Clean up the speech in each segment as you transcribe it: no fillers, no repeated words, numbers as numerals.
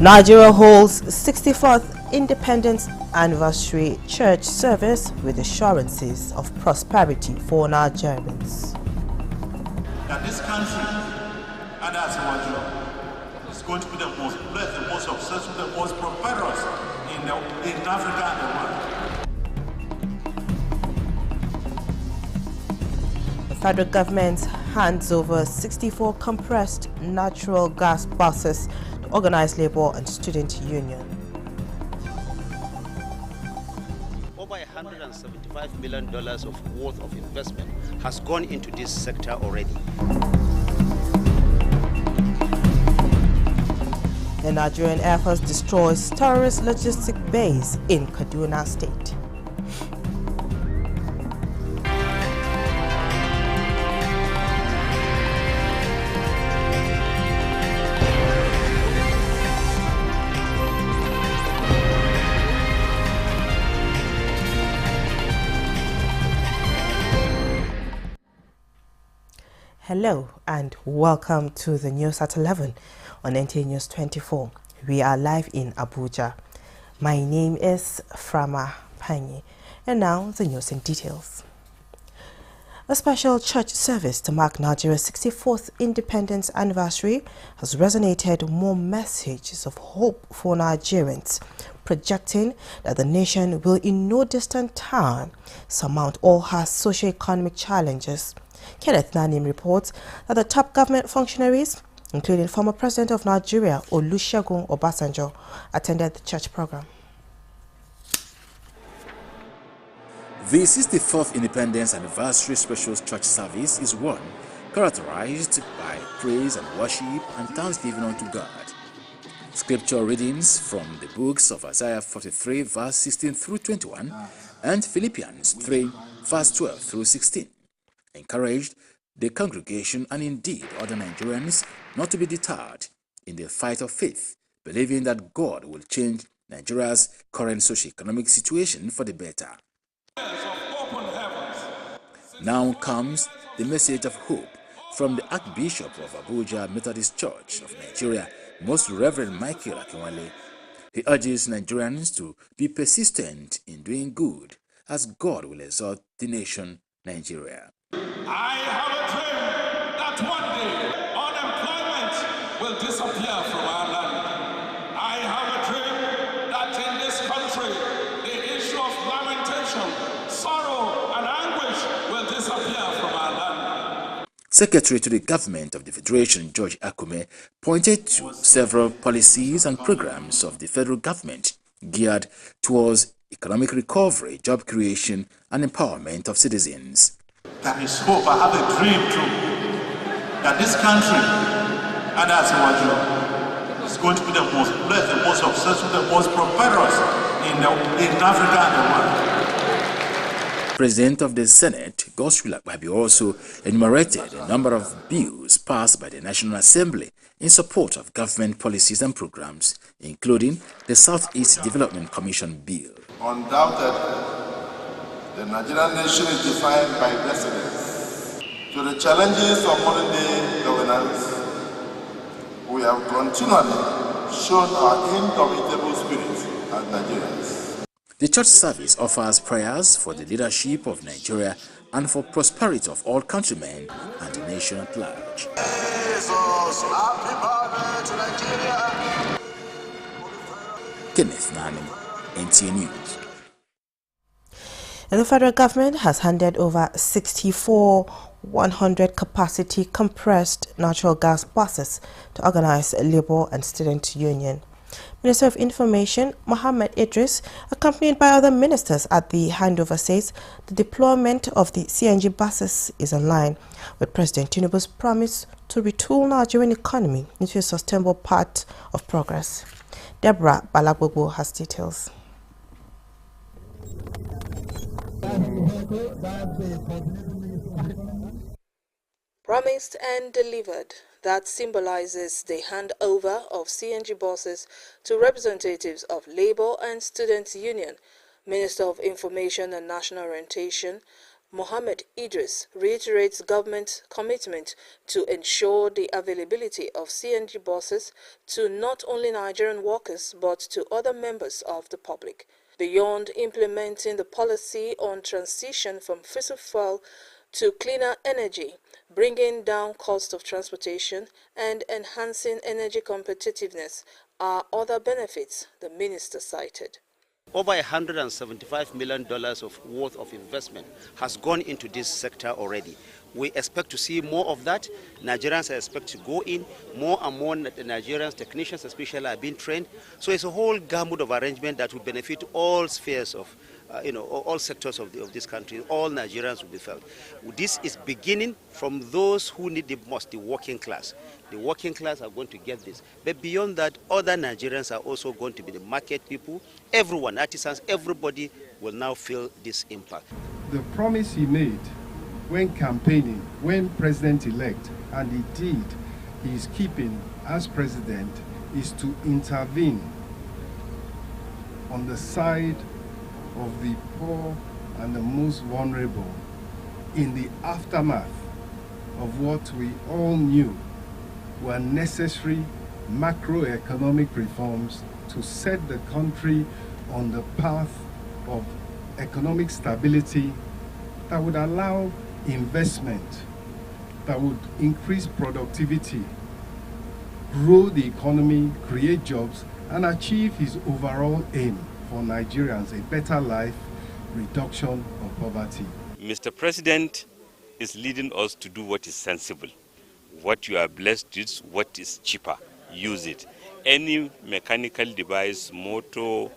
Nigeria holds 64th Independence Anniversary Church Service with assurances of prosperity for Nigerians. That this country, and that's our job, is going to be the most blessed, the most successful, the most prosperous in Africa and the world. The federal government hands over 64 compressed natural gas buses to organized labor and student union. Over $175 million of worth of investment has gone into this sector already. The Nigerian Air Force destroys terrorist logistic base in Kaduna State. Hello and welcome to the news at 11 on Nta News24. We are live in Abuja. My name is Frama Panyi, and now the news in details. A special church service to mark Nigeria's 64th independence anniversary has resonated more messages of hope for Nigerians, projecting that the nation will in no distant time surmount all her socio-economic challenges. Kenneth Nanim reports that the top government functionaries, including former President of Nigeria, Olusegun Obasanjo, attended the church program. The 64th Independence Anniversary Special Church Service is one characterized by praise and worship and thanksgiving unto God. Scripture readings from the books of Isaiah 43 verse 16 through 21 and Philippians 3 verse 12 through 16 encouraged the congregation and indeed other Nigerians not to be deterred in the fight of faith, believing that God will change Nigeria's current socio-economic situation for the better. Now comes the message of hope from the Archbishop of Abuja Methodist Church of Nigeria, Most Reverend Michael Akinwale. He urges Nigerians to be persistent in doing good, as God will exalt the nation Nigeria. I have a dream that one day unemployment will disappear from our land. I have a dream that in this country the issue of lamentation, sorrow and anguish will disappear from our land. Secretary to the Government of the Federation, George Akume, pointed to several policies and programs of the federal government geared towards economic recovery, job creation and empowerment of citizens. There is hope. I have a dream too, that this country, and that's our job, is going to be the most blessed, the most successful, the most prosperous in Africa and the world. President of the Senate, Godswill Akpabio, also enumerated a number of bills passed by the National Assembly in support of government policies and programs, including the Southeast Development Commission Bill. Undoubtedly, the Nigerian nation is defined by resilience. To the challenges of modern-day governance, we have continually shown our indomitable spirit as Nigerians. The church service offers prayers for the leadership of Nigeria and for prosperity of all countrymen and the nation at large. Jesus, happy birthday to Nigeria. Kenneth Nanim, Nta News. And the federal government has handed over 64 100 capacity compressed natural gas buses to organize labor and student union. Minister of Information Mohammed Idris, accompanied by other ministers at the handover, says the deployment of the CNG buses is in line with President Tinubu's promise to retool Nigerian economy into a sustainable path of progress. Deborah Balagbogo has details. Promised and delivered. That symbolizes the handover of CNG buses to representatives of Labour and Students' Union. Minister of Information and National Orientation Mohammed Idris reiterates government's commitment to ensure the availability of CNG buses to not only Nigerian workers but to other members of the public. Beyond implementing the policy on transition from fossil fuel to cleaner energy, bringing down cost of transportation and enhancing energy competitiveness are other benefits the minister cited. Over $175 million of worth of investment has gone into this sector already. We expect to see more of that. Nigerians are expected to go in. More and more Nigerians, technicians especially, are being trained. So it's a whole gamut of arrangement that will benefit all spheres of, all sectors of this country. All Nigerians will be felt. This is beginning from those who need the most, the working class. The working class are going to get this. But beyond that, other Nigerians are also going to be the market people. Everyone, artisans, everybody will now feel this impact. The promise he made when campaigning, when president-elect, and indeed he is keeping as president, is to intervene on the side of the poor and the most vulnerable in the aftermath of what we all knew were necessary macroeconomic reforms to set the country on the path of economic stability that would allow investment, that would increase productivity, grow the economy, create jobs, and achieve his overall aim for Nigerians, a better life, reduction of poverty. Mr. President is leading us to do what is sensible. What you are blessed with, what is cheaper, use it. Any mechanical device, motor,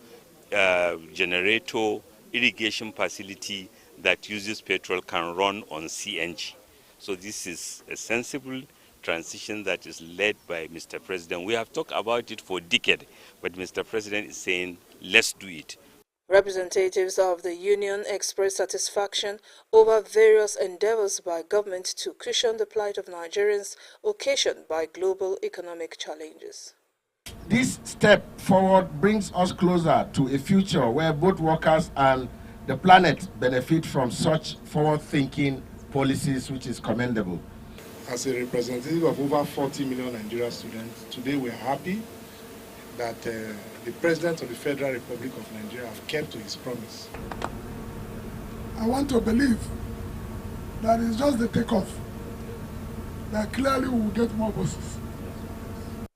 generator, irrigation facility that uses petrol can run on CNG. So this is a sensible transition that is led by Mr. President. We have talked about it for decades, but Mr. President is saying, let's do it. Representatives of the union expressed satisfaction over various endeavors by government to cushion the plight of Nigerians occasioned by global economic challenges. This step forward brings us closer to a future where both workers and the planet benefit from such forward-thinking policies, which is commendable. As a representative of over 40 million Nigerian students, today we are happy that the President of the Federal Republic of Nigeria have kept to his promise. I want to believe that it's just the takeoff, that clearly we will get more buses.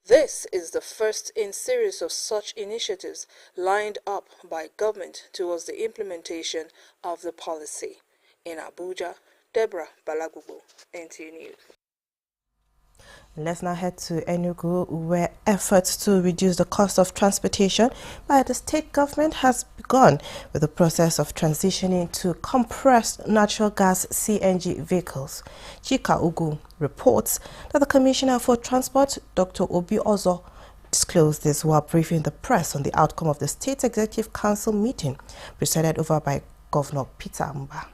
This is the first in series of such initiatives lined up by government towards the implementation of the policy. In Abuja, Deborah Balagubo, Nta News. Let's now head to Enugu, where efforts to reduce the cost of transportation by the state government has begun with the process of transitioning to compressed natural gas CNG vehicles. Chika Ugu reports that the Commissioner for Transport, Dr. Obi Ozo, disclosed this while briefing the press on the outcome of the State Executive Council meeting presided over by Governor Peter Mba.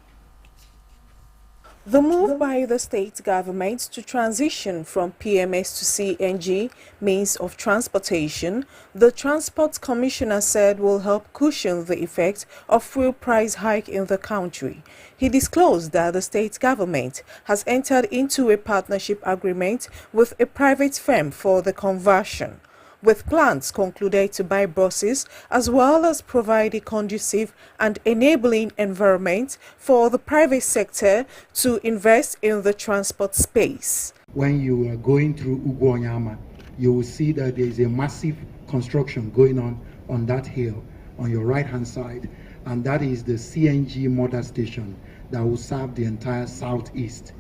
The move by the state government to transition from PMS to CNG means of transportation, the Transport Commissioner said will help cushion the effect of fuel price hike in the country. He disclosed that the state government has entered into a partnership agreement with a private firm for the conversion, with plans concluded to buy buses as well as provide a conducive and enabling environment for the private sector to invest in the transport space. When you are going through Ugwonyama, you will see that there is a massive construction going on that hill on your right hand side, and that is the CNG mother station that will serve the entire southeast.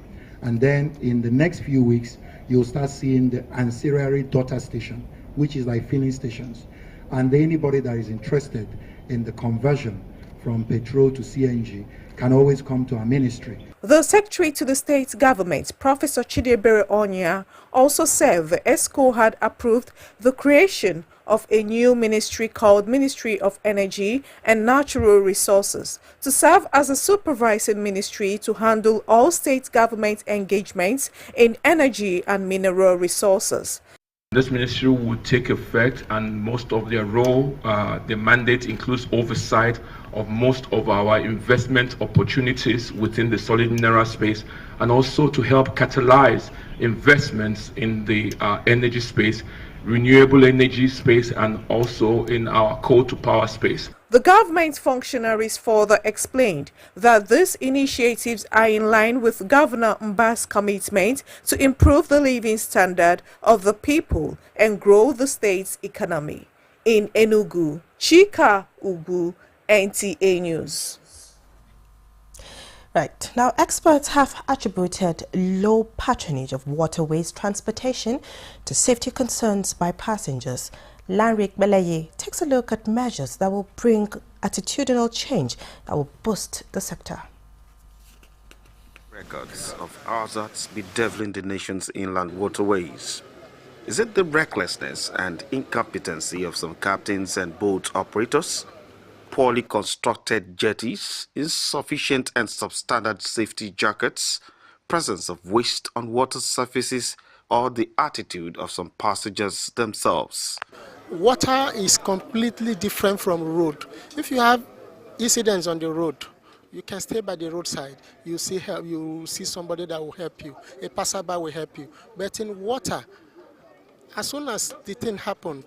And then in the next few weeks, you'll start seeing the ancillary daughter station, which is like filling stations. And anybody that is interested in the conversion from petrol to CNG can always come to our ministry. The Secretary to the State Government, Professor Chidebere Onya, also said the ESCO had approved the creation of a new ministry called Ministry of Energy and Natural Resources to serve as a supervising ministry to handle all state government engagements in energy and mineral resources. This ministry will take effect, and most of their role, their mandate includes oversight of most of our investment opportunities within the solid mineral space, and also to help catalyze investments in the energy space, renewable energy space, and also in our coal to power space. The government functionaries further explained that these initiatives are in line with Governor Mba's commitment to improve the living standard of the people and grow the state's economy. In Enugu, Chika Ugu, NTA News. Right. Now, experts have attributed low patronage of waterways transportation to safety concerns by passengers. Lanric Beleye takes a look at measures that will bring attitudinal change that will boost the sector. Records of hazards bedeviling the nation's inland waterways. Is it the recklessness and incompetency of some captains and boat operators? Poorly constructed jetties, insufficient and substandard safety jackets, presence of waste on water surfaces, or the attitude of some passengers themselves? Water is completely different from road. If you have incidents on the road, you can stay by the roadside. You see help. You see somebody that will help you. A passerby will help you. But in water, as soon as the thing happened,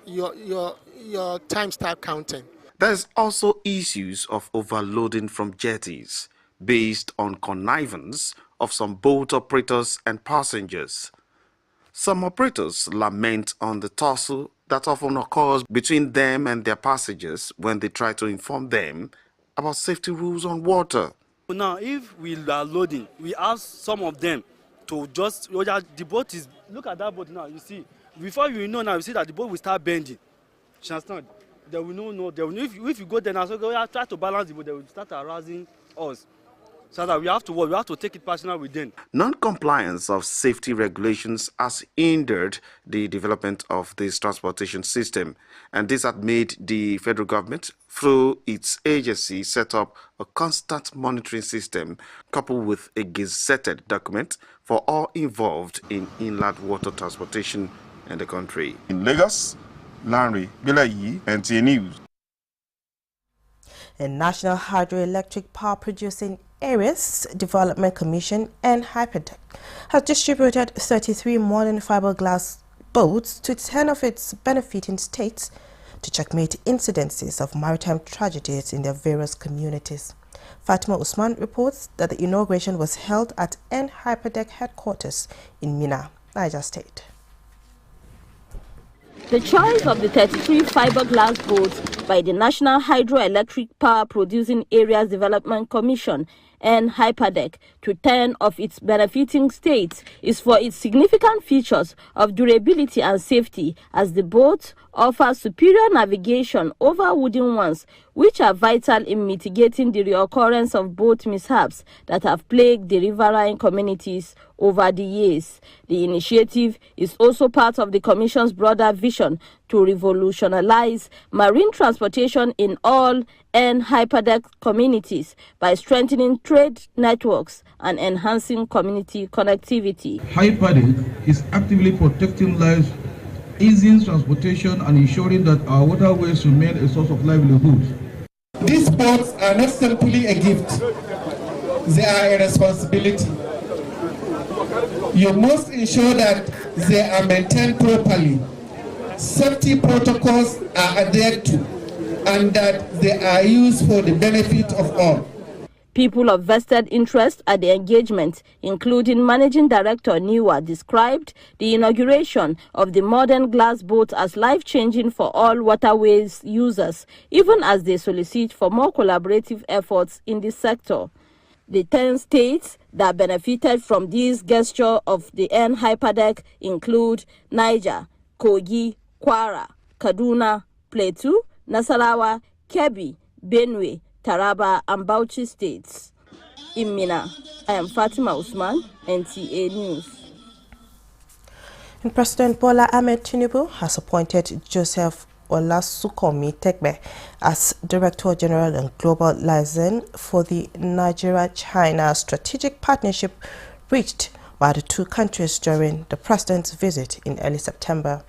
your time start counting. There's also issues of overloading from jetties based on connivance of some boat operators and passengers. Some operators lament on the tussle that often occurs between them and their passengers when they try to inform them about safety rules on water. Now, if we are loading, we ask some of them to just, the boat is, look at that boat now, you see, before you know now, you see that the boat will start bending. You understand? They will know, if you go there now, so try to balance the boat, they will start harassing us. So that we have to take it personal with them. Non-compliance of safety regulations has hindered the development of this transportation system, and this had made the federal government, through its agency, set up a constant monitoring system coupled with a gazetted document for all involved in inland water transportation in the country. In Lagos, Lanre Beleye, Nta News. A National Hydroelectric Power Producing Areas Development Commission and Hypertech has distributed 33 modern fiberglass boats to 10 of its benefiting states to checkmate incidences of maritime tragedies in their various communities. Fatima Usman reports that the inauguration was held at Hypertech headquarters in Minna, Niger State. The choice of the 33 fiberglass boats by the National Hydroelectric Power Producing Areas Development Commission and Hyperdeck to 10 of its benefiting states is for its significant features of durability and safety, as the boats offer superior navigation over wooden ones, which are vital in mitigating the reoccurrence of boat mishaps that have plagued the riverine communities over the years. The initiative is also part of the Commission's broader vision to revolutionize marine transportation in all Hyperdeck communities by strengthening trade networks and enhancing community connectivity. Hyperdeck is actively protecting lives, easing transportation, and ensuring that our waterways remain a source of livelihood. These boats are not simply a gift, they are a responsibility. You must ensure that they are maintained properly, safety protocols are adhered to, and that they are used for the benefit of all. People of vested interest at the engagement, including Managing Director Niwa, described the inauguration of the modern glass boat as life-changing for all waterways users, even as they solicit for more collaborative efforts in this sector. The 10 states that benefited from this gesture of the Hyperdeck include Niger, Kogi, Kwara, Kaduna, Plateau, Nasarawa, Kebbi, Benue, Taraba, and Bauchi states. In Minna, I am Fatima Usman, NTA News. And President Bola Ahmed Tinubu has appointed Joseph Olasukomi Tekbe as Director General and Global Liaison for the Nigeria-China Strategic Partnership reached by the two countries during the president's visit in early September.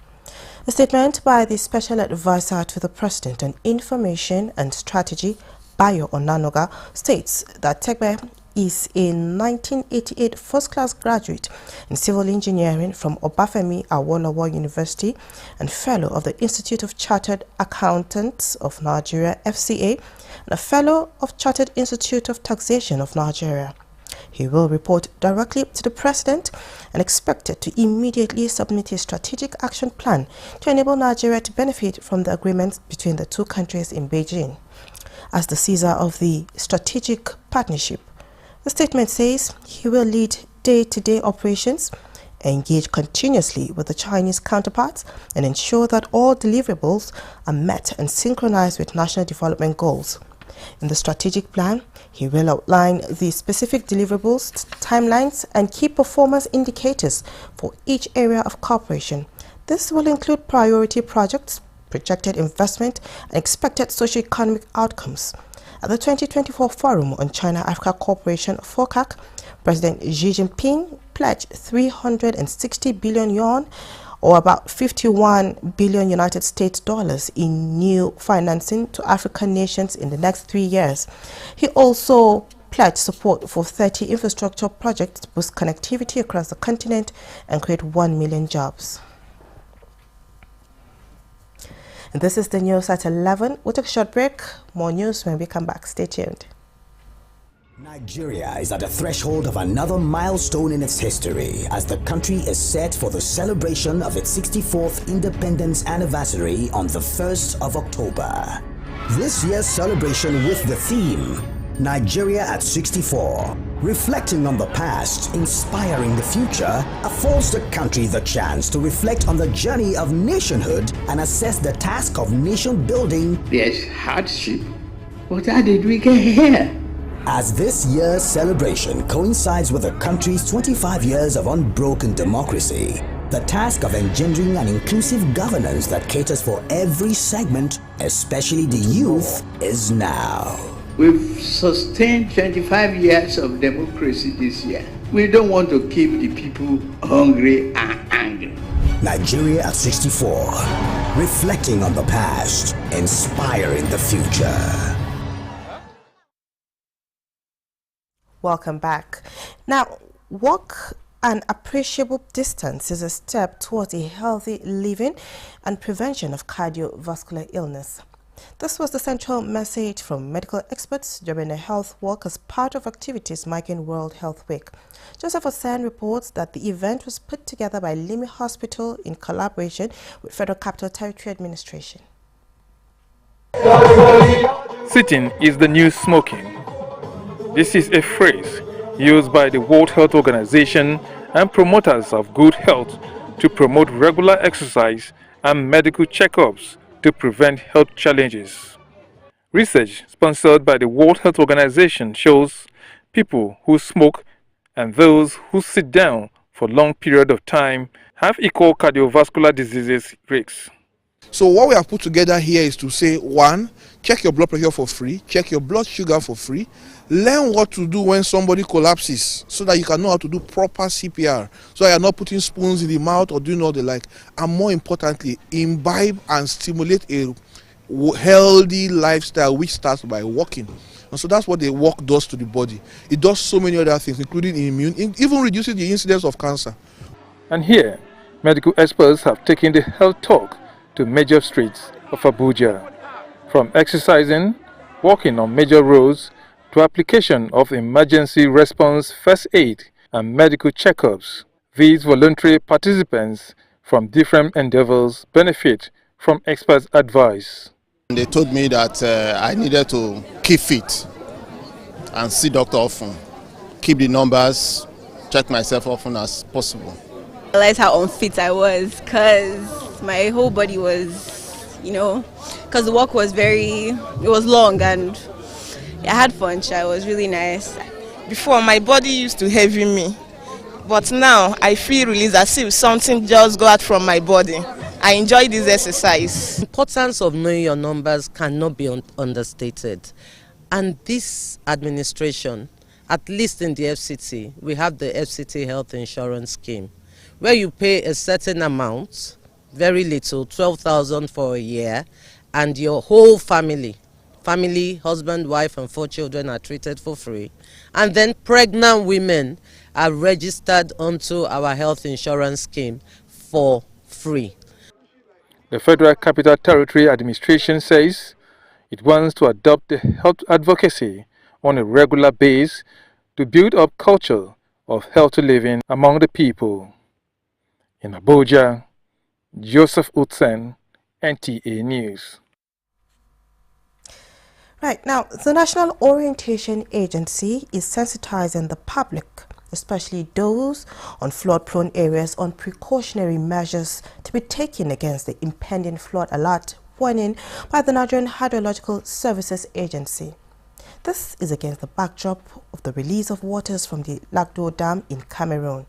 A statement by the Special Advisor to the President on Information and Strategy, Bayo Onanoga, states that Tegbe is a 1988 first-class graduate in civil engineering from Obafemi Awolowo University and fellow of the Institute of Chartered Accountants of Nigeria, FCA, and a fellow of Chartered Institute of Taxation of Nigeria. He will report directly to the President and expected to immediately submit a strategic action plan to enable Nigeria to benefit from the agreements between the two countries in Beijing. As the Caesar of the strategic partnership, the statement says he will lead day-to-day operations, engage continuously with the Chinese counterparts, and ensure that all deliverables are met and synchronized with national development goals. In the strategic plan, he will outline the specific deliverables, timelines, and key performance indicators for each area of cooperation. This will include priority projects, projected investment, and expected socio-economic outcomes. At the 2024 Forum on China-Africa Cooperation, FOCAC, President Xi Jinping pledged 360 billion yuan, or about 51 billion United States dollars in new financing to African nations in the next 3 years. He also pledged support for 30 infrastructure projects to boost connectivity across the continent and create 1 million jobs. And this is the news at 11. We'll take a short break. More news when we come back. Stay tuned. Nigeria is at the threshold of another milestone in its history as the country is set for the celebration of its 64th independence anniversary on the 1st of October. This year's celebration with the theme, Nigeria at 64, reflecting on the past, inspiring the future, affords the country the chance to reflect on the journey of nationhood and assess the task of nation building. There's hardship, but how did we get here? As this year's celebration coincides with the country's 25 years of unbroken democracy, the task of engendering an inclusive governance that caters for every segment, especially the youth, is now. We've sustained 25 years of democracy this year. We don't want to keep the people hungry and angry. Nigeria at 64, reflecting on the past, inspiring the future. Welcome back. Now, walk an appreciable distance is a step towards a healthy living and prevention of cardiovascular illness. This was the central message from medical experts during a health walk as part of activities marking World Health Week. Joseph Osen reports that the event was put together by Limi Hospital in collaboration with Federal Capital Territory Administration. Sitting is the new smoking. This is a phrase used by the World Health Organization and promoters of good health to promote regular exercise and medical checkups to prevent health challenges. Research sponsored by the World Health Organization shows people who smoke and those who sit down for long periods of time have equal cardiovascular diseases risks. So what we have put together here is to say, one, check your blood pressure for free, check your blood sugar for free, learn what to do when somebody collapses so that you can know how to do proper CPR, so that you're not putting spoons in the mouth or doing all the like, and more importantly, imbibe and stimulate a healthy lifestyle which starts by walking. And so that's what the walk does to the body. It does so many other things, including immune, even reduces the incidence of cancer. And here, medical experts have taken the health talk to major streets of Abuja. From exercising, walking on major roads, to application of emergency response first aid and medical checkups, these voluntary participants from different endeavors benefit from experts' advice. They told me that I needed to keep fit and see doctor often, keep the numbers, check myself often as possible. I realized how unfit I was because my whole body was, because the walk was it was long and I had fun. It was really nice. Before, my body used to heavy me, but now I feel released as if something just got out from my body. I enjoy this exercise. The importance of knowing your numbers cannot be understated. And this administration At least in the FCT, we have the FCT health insurance scheme, where you pay a certain amount, very little, 12,000 for a year, and your whole family, husband, wife, and 4 children are treated for free. And then pregnant women are registered onto our health insurance scheme for free. The Federal Capital Territory Administration says it wants to adopt the health advocacy on a regular basis to build up culture of healthy living among the people. In Abuja, Joseph Utsen, NTA News. Right, now, the National Orientation Agency is sensitizing the public, especially those on flood-prone areas, on precautionary measures to be taken against the impending flood alert warning by the Nigerian Hydrological Services Agency. This is against the backdrop of the release of waters from the Lagdo Dam in Cameroon.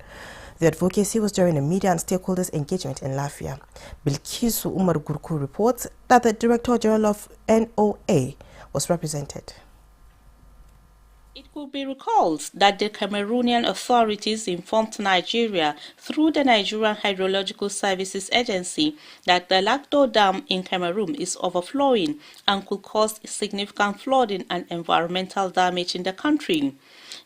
The advocacy was during a media and stakeholders engagement in Lafia. Bilkisu Umar Gurku reports that the Director General of NOA was represented. It could be recalled that the Cameroonian authorities informed Nigeria through the Nigerian Hydrological Services Agency that the Lagdo Dam in Cameroon is overflowing and could cause significant flooding and environmental damage in the country.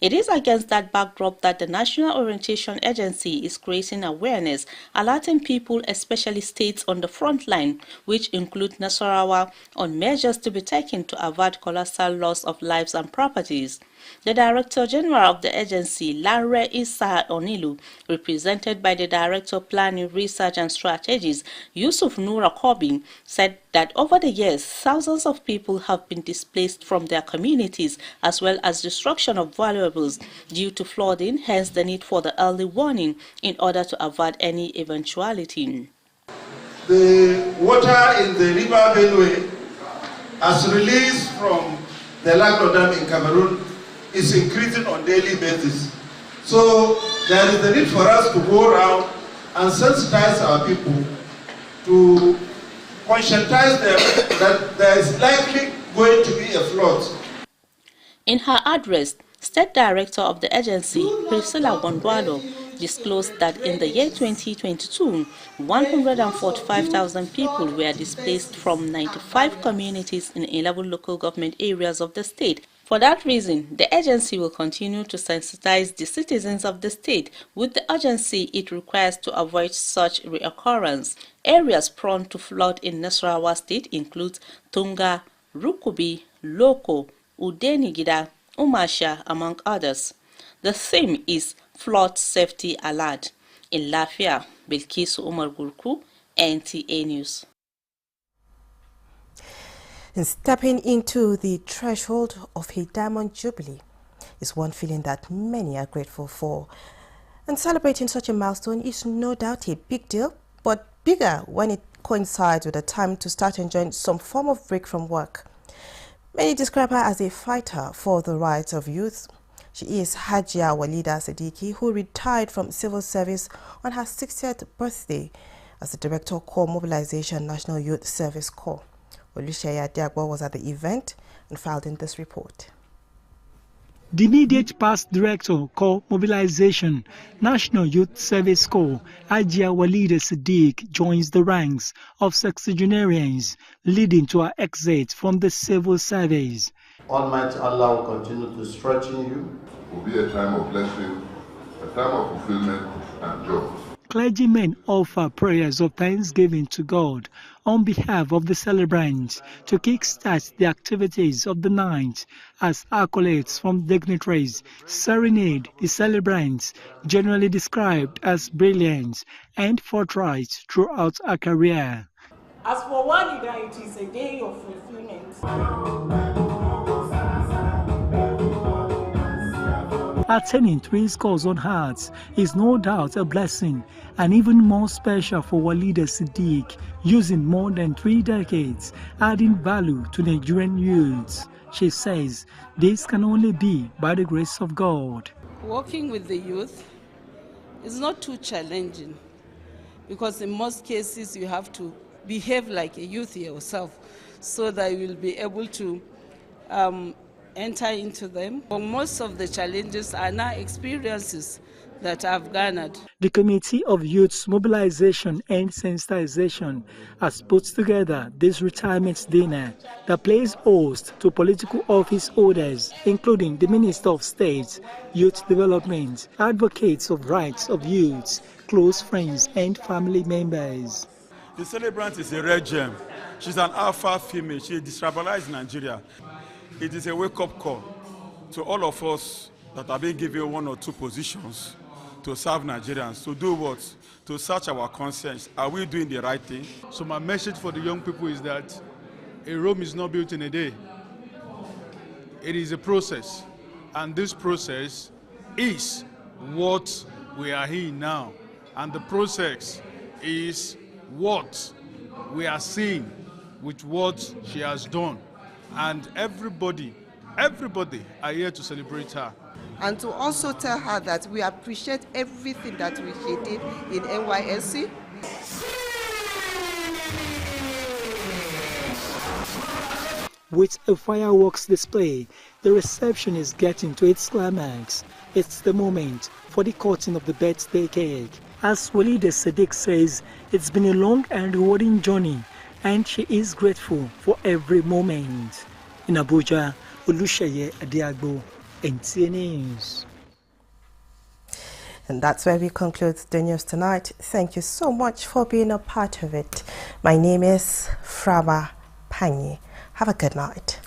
It is against that backdrop that the National Orientation Agency is creating awareness, alerting people, especially states on the front line, which include Nasarawa, on measures to be taken to avert colossal loss of lives and properties. The Director General of the agency, Lanre Issa Onilu, represented by the Director of Planning, Research and Strategies, Yusuf Nura Kobin, said that over the years, thousands of people have been displaced from their communities, as well as destruction of valuables due to flooding, hence the need for the early warning in order to avert any eventuality. The water in the river Benue, as released from the Lagdo Dam in Cameroon, is increasing on daily basis. So there is the need for us to go around and sensitize our people, to conscientize them that there is likely going to be a flood. In her address, State Director of the agency, Priscilla Gondwalo, disclosed that in the year 2022, 145,000 people were displaced from 95 communities in 11 local government areas of the state. For that reason, the agency will continue to sensitize the citizens of the state with the urgency it requires to avoid such reoccurrence. Areas prone to flood in Nasarawa state include Tunga, Rukubi, Loko, Udenigida, Umasha, among others. The theme is Flood Safety Alert. In Lafia, Bilkisu Umar Gurku, NTA News. And stepping into the threshold of a diamond jubilee is one feeling that many are grateful for. And celebrating such a milestone is no doubt a big deal, but bigger when it coincides with a time to start enjoying some form of break from work. Many describe her as a fighter for the rights of youth. She is Hajia Walida Siddiqui, who retired from civil service on her 60th birthday as the Director of Corps Mobilization National Youth Service Corps. Oluseya Diagbo was at the event and filed in this report. The immediate past Director, Corps Mobilization, National Youth Service Corps, Hajia Walida Siddiq, joins the ranks of sexagenarians, leading to her exit from the civil service. Almighty Allah will continue to strengthen you. It will be a time of blessing, a time of fulfillment and joy. Clergymen offer prayers of thanksgiving to God on behalf of the celebrants to kickstart the activities of the night as accolades from dignitaries serenade the celebrants, generally described as brilliant and forthright throughout her career. As for Walida, it is a day of fulfillment. Attaining 3 scores on hearts is no doubt a blessing, and even more special for Walida Siddiq, using more than 3 decades, adding value to Nigerian youths. She says this can only be by the grace of God. Working with the youth is not too challenging, because in most cases you have to behave like a youth yourself so that you will be able to enter into them. But most of the challenges are now experiences that I've garnered. The Committee of Youth Mobilization and Sensitization has put together this retirement dinner that plays host to political office holders, including the Minister of State, Youth Development, advocates of rights of youths, close friends and family members. The celebrant is a rare gem. She's an alpha female. She destabilized Nigeria. It is a wake-up call to all of us that have been given 1 or 2 positions to serve Nigerians. To do what? To search our conscience. Are we doing the right thing? So my message for the young people is that a Rome is not built in a day. It is a process. And this process is what we are in now. And the process is what we are seeing with what she has done. And everybody are here to celebrate her. And to also tell her that we appreciate everything that she did in NYSC. With a fireworks display, the reception is getting to its climax. It's the moment for the cutting of the birthday cake. As Walida Sadiq says, it's been a long and rewarding journey, and she is grateful for every moment. In Abuja, Olusheye Adiagbo, Nta News. And that's where we conclude the news tonight. Thank you so much for being a part of it. My name is Frama Panyi. Have a good night.